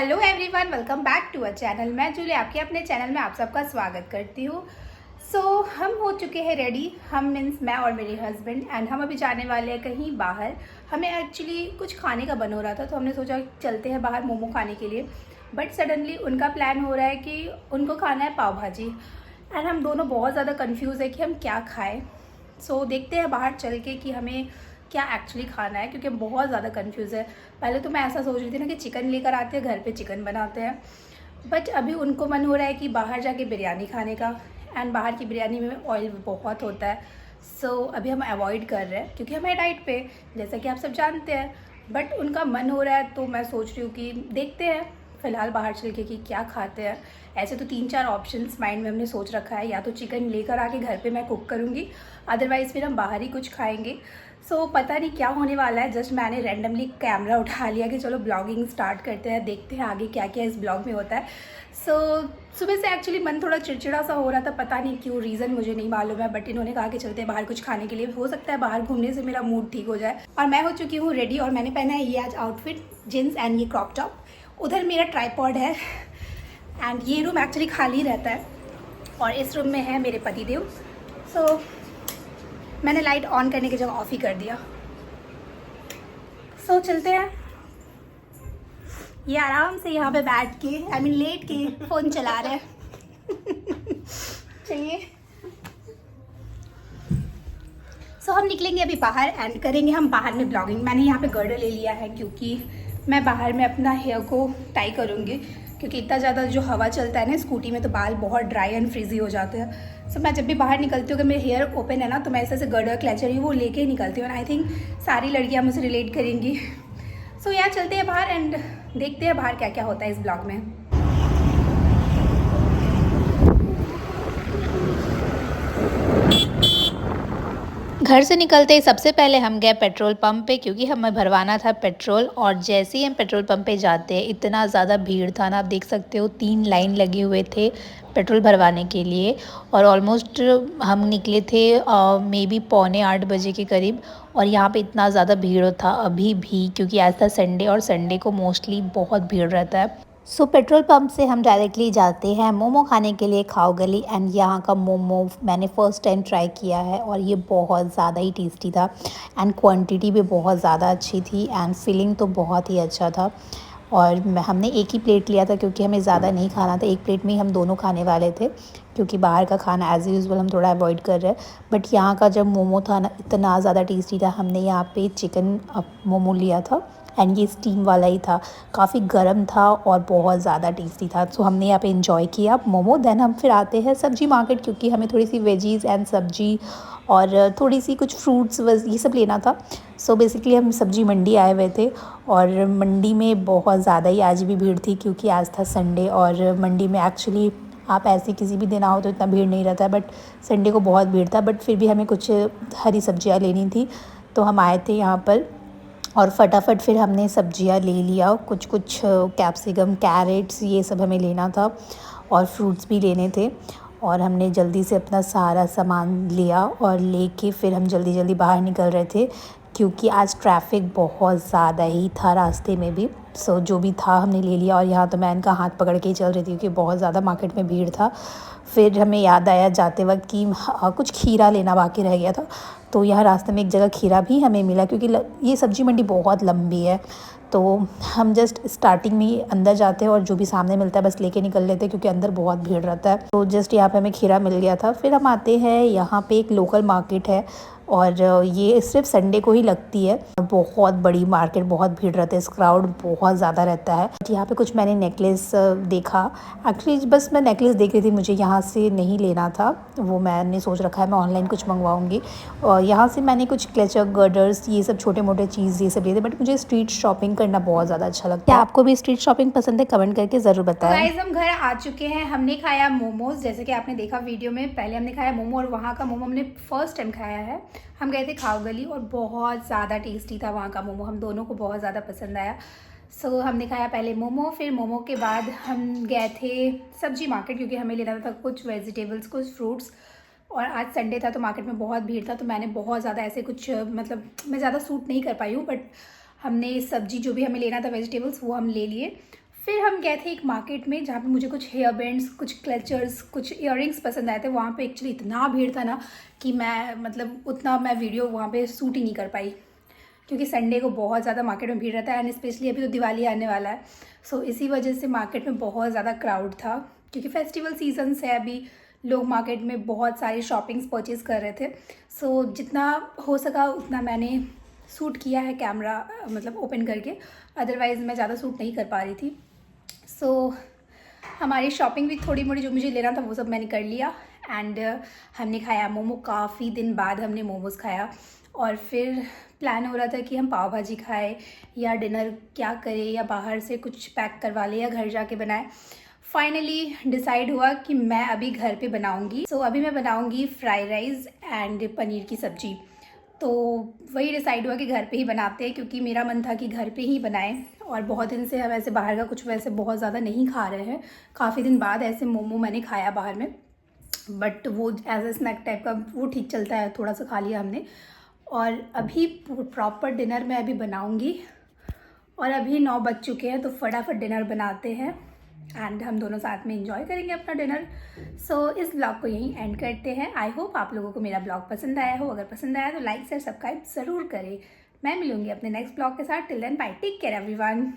Hello everyone, welcome back to a channel. मैं Julie आपके अपने चैनल में आप सबका स्वागत करती हूँ। हम हो चुके हैं रेडी, हम मीन्स मैं और मेरे हस्बैंड, एंड हम अभी जाने वाले हैं कहीं बाहर। हमें एक्चुअली कुछ खाने का बन हो रहा था, तो हमने सोचा चलते हैं बाहर मोमो खाने के लिए। बट सडनली उनका प्लान हो रहा है कि उनको खाना है पाव भाजी, एंड हम दोनों बहुत ज़्यादा कन्फ्यूज़ है कि हम क्या खाएँ। देखते हैं बाहर चल के कि हमें क्या एक्चुअली खाना है, क्योंकि बहुत ज़्यादा कंफ्यूज है। पहले तो मैं ऐसा सोच रही थी ना कि चिकन लेकर आते हैं, घर पे चिकन बनाते हैं, बट अभी उनको मन हो रहा है कि बाहर जाके बिरयानी खाने का, एंड बाहर की बिरयानी में ऑयल बहुत होता है। अभी हम अवॉइड कर रहे हैं क्योंकि हमें डाइट पे, जैसा कि आप सब जानते हैं। बट उनका मन हो रहा है, तो मैं सोच रही हूँ कि देखते हैं फ़िलहाल बाहर चल के कि क्या खाते हैं। ऐसे तो 3-4 ऑप्शंस माइंड में हमने सोच रखा है, या तो चिकन लेकर आके घर पे मैं कुक करूँगी, अदरवाइज़ फिर हम बाहर ही कुछ खाएंगे। पता नहीं क्या होने वाला है। जस्ट मैंने रैंडमली कैमरा उठा लिया कि चलो ब्लॉगिंग स्टार्ट करते हैं, देखते हैं आगे क्या क्या इस ब्लॉग में होता है। सुबह से एक्चुअली मन थोड़ा चिड़चिड़ा सा हो रहा था, पता नहीं क्यों, रीज़न मुझे नहीं मालूम है। बट इन्होंने कहा कि चलते हैं बाहर कुछ खाने के लिए, हो सकता है बाहर घूमने से मेरा मूड ठीक हो जाए। और मैं हो चुकी हूँ रेडी, और मैंने पहना है ये आज आउटफिट, जीन्स एंड ये क्रॉप टॉप। उधर मेरा ट्राईपॉड है, एंड ये रूम एक्चुअली खाली रहता है, और इस रूम में है मेरे पतिदेव। मैंने लाइट ऑन करने की जगह ऑफ ही कर दिया। चलते हैं। ये आराम से यहाँ पे बैठ के लेट के फ़ोन चला रहे हैं। चलिए। हम निकलेंगे अभी बाहर, एंड करेंगे हम बाहर में ब्लॉगिंग। मैंने यहाँ पे गर्डर ले लिया है क्योंकि मैं बाहर में अपना हेयर को टाई करूँगी, क्योंकि इतना ज़्यादा जो हवा चलता है ना स्कूटी में, तो बाल बहुत ड्राई एंड फ्रीजी हो जाते हैं। मैं जब भी बाहर निकलती हूँ, अगर मेरे हेयर ओपन है ना, तो मैं ऐसे गर्डर क्लेचर ही वो लेके ही निकलती हूँ। आई थिंक सारी लड़कियाँ मुझसे रिलेट करेंगी। यार चलते हैं बाहर, एंड देखते हैं बाहर क्या क्या होता है इस ब्लॉग में। घर से निकलते ही सबसे पहले हम गए पेट्रोल पंप पे, क्योंकि हमें भरवाना था पेट्रोल। और जैसे ही हम पेट्रोल पंप पे जाते हैं, इतना ज़्यादा भीड़ था ना, आप देख सकते हो 3 लाइन लगे हुए थे पेट्रोल भरवाने के लिए। और ऑलमोस्ट हम निकले थे मे बी 7:45 बजे के करीब, और यहाँ पे इतना ज़्यादा भीड़ था अभी भी, क्योंकि आज था संडे, और संडे को मोस्टली बहुत भीड़ रहता है। पेट्रोल पंप से हम डायरेक्टली जाते हैं मोमो खाने के लिए खाओ गली। एंड यहाँ का मोमो मैंने फ़र्स्ट टाइम ट्राई किया है, और ये बहुत ज़्यादा ही टेस्टी था, एंड क्वांटिटी भी बहुत ज़्यादा अच्छी थी, एंड फीलिंग तो बहुत ही अच्छा था। और हमने एक ही प्लेट लिया था क्योंकि हमें ज़्यादा नहीं खाना था। एक प्लेट में ही हम दोनों खाने वाले थे, क्योंकि बाहर का खाना एज़ यूजुअल हम थोड़ा अवॉइड कर रहे हैं। बट यहाँ का जब मोमो था ना, इतना ज़्यादा टेस्टी था। हमने यहाँ पे चिकन मोमो लिया था, एंड ये स्टीम वाला ही था, काफ़ी गर्म था और बहुत ज़्यादा टेस्टी था। हमने यहाँ पे एंजॉय किया मोमो। देन हम फिर आते हैं सब्जी मार्केट, क्योंकि हमें थोड़ी सी वेजीज़ एंड सब्जी और थोड़ी सी कुछ फ्रूट्स ये सब लेना था। बेसिकली हम सब्जी मंडी आए हुए थे, और मंडी में बहुत ज़्यादा ही आज भी भीड़ थी, क्योंकि आज था संडे। और मंडी में एक्चुअली आप ऐसे किसी भी दिन आओ तो इतना भीड़ नहीं रहता है, बट संडे को बहुत भीड़ था। बट फिर भी हमें कुछ हरी सब्जियाँ लेनी थी, तो हम आए थे यहाँ पर, और फटाफट फिर हमने सब्जियां ले लिया। कुछ कैप्सिकम, कैरेट्स, ये सब हमें लेना था, और फ्रूट्स भी लेने थे। और हमने जल्दी से अपना सारा सामान लिया, और लेके फिर हम जल्दी जल्दी बाहर निकल रहे थे, क्योंकि आज ट्रैफिक बहुत ज़्यादा ही था रास्ते में भी। जो भी था हमने ले लिया। और यहाँ तो मैं इनका हाथ पकड़ के ही चल रही थी, क्योंकि बहुत ज़्यादा मार्केट में भीड़ था। फिर हमें याद आया जाते वक्त कि कुछ खीरा लेना बाकी रह गया था, तो यहाँ रास्ते में एक जगह खीरा भी हमें मिला, क्योंकि ये सब्ज़ी मंडी बहुत लंबी है। तो हम जस्ट स्टार्टिंग में ही अंदर जाते हैं, और जो भी सामने मिलता है बस लेके निकल लेते हैं, क्योंकि अंदर बहुत भीड़ रहता है। तो जस्ट यहाँ पे हमें खीरा मिल गया था। फिर हम आते हैं, यहाँ पे एक लोकल मार्केट है, और ये सिर्फ संडे को ही लगती है। बहुत बड़ी मार्केट, बहुत भीड़ रहती है, क्राउड बहुत ज़्यादा रहता है। यहाँ पे कुछ मैंने नेकलेस देखा। एक्चुअली बस मैं नेकलेस देख रही थी, मुझे यहाँ से नहीं लेना था, वो मैंने सोच रखा है मैं ऑनलाइन कुछ मंगवाऊँगी। और यहाँ से मैंने कुछ क्लेचर, गर्डर्स, ये सब छोटे मोटे चीज़ ये सब लिए थे। बट मुझे स्ट्रीट शॉपिंग करना बहुत ज़्यादा अच्छा लगता है। क्या आपको भी स्ट्रीट शॉपिंग पसंद है? कमेंट करके ज़रूर बताएं। गाइस, हम घर आ चुके हैं। हमने खाया मोमोज, जैसे कि आपने देखा वीडियो में। पहले हमने खाया मोमो, और वहाँ का मोमो हमने फर्स्ट टाइम खाया है। हम गए थे खाओ गली, और बहुत ज़्यादा टेस्टी था वहाँ का मोमो, हम दोनों को बहुत ज़्यादा पसंद आया। हमने खाया पहले मोमो, फिर मोमो के बाद हम गए थे सब्जी मार्केट, क्योंकि हमें लेना था कुछ वेजिटेबल्स, कुछ फ्रूट्स। और आज संडे था, तो मार्केट में बहुत भीड़ था, तो मैंने बहुत ज़्यादा ऐसे कुछ मैं ज़्यादा सूट नहीं कर पाई हूँ। बट हमने सब्जी जो भी हमें लेना था वेजिटेबल्स, वो हम ले लिए। फिर हम गए थे एक मार्केट में जहाँ पे मुझे कुछ हेयर बैंड्स, कुछ क्लचर्स, कुछ इयररिंग्स पसंद आए थे। वहाँ पे एक्चुअली इतना भीड़ था ना कि मैं मतलब उतना मैं वीडियो वहाँ पे शूट ही नहीं कर पाई, क्योंकि संडे को बहुत ज़्यादा मार्केट में भीड़ रहता है एंड स्पेशली अभी तो दिवाली आने वाला है। सो इसी वजह से मार्केट में बहुत ज़्यादा क्राउड था, क्योंकि फेस्टिवल सीजन्स है अभी, लोग मार्केट में बहुत सारी शॉपिंग्स परचेज़ कर रहे थे। सो जितना हो सका उतना मैंने शूट किया है कैमरा मतलब ओपन करके, अदरवाइज़ मैं ज़्यादा शूट नहीं कर पा रही थी। सो हमारी शॉपिंग भी थोड़ी मोड़ी जो मुझे लेना था वो सब मैंने कर लिया एंड हमने खाया मोमो। काफ़ी दिन बाद हमने मोमोज़ खाया और फिर प्लान हो रहा था कि हम पाव भाजी खाएं या डिनर क्या करें, या बाहर से कुछ पैक करवा लें या घर जाके बनाएं। फाइनली डिसाइड हुआ कि मैं अभी घर पे बनाऊंगी। सो अभी मैं बनाऊंगी फ्राई राइस एंड पनीर की सब्ज़ी। तो वही डिसाइड हुआ कि घर पे ही बनाते हैं, क्योंकि मेरा मन था कि घर पे ही बनाएं और बहुत दिन से हम ऐसे बाहर का कुछ वैसे बहुत ज़्यादा नहीं खा रहे हैं। काफ़ी दिन बाद ऐसे मोमो मैंने खाया बाहर में, बट वो एज ए स्नैक टाइप का वो ठीक चलता है, थोड़ा सा खा लिया हमने। और अभी प्रॉपर डिनर मैं अभी बनाऊंगी और अभी 9 बज चुके हैं, तो फटाफट डिनर बनाते हैं एंड हम दोनों साथ में एंजॉय करेंगे अपना डिनर। सो इस ब्लॉग को यहीं एंड करते हैं। आई होप आप लोगों को मेरा ब्लॉग पसंद आया हो। अगर पसंद आया तो लाइक शेयर सब्सक्राइब ज़रूर करें। मैं मिलूंगी अपने नेक्स्ट ब्लॉग के साथ। Till then bye, take care everyone.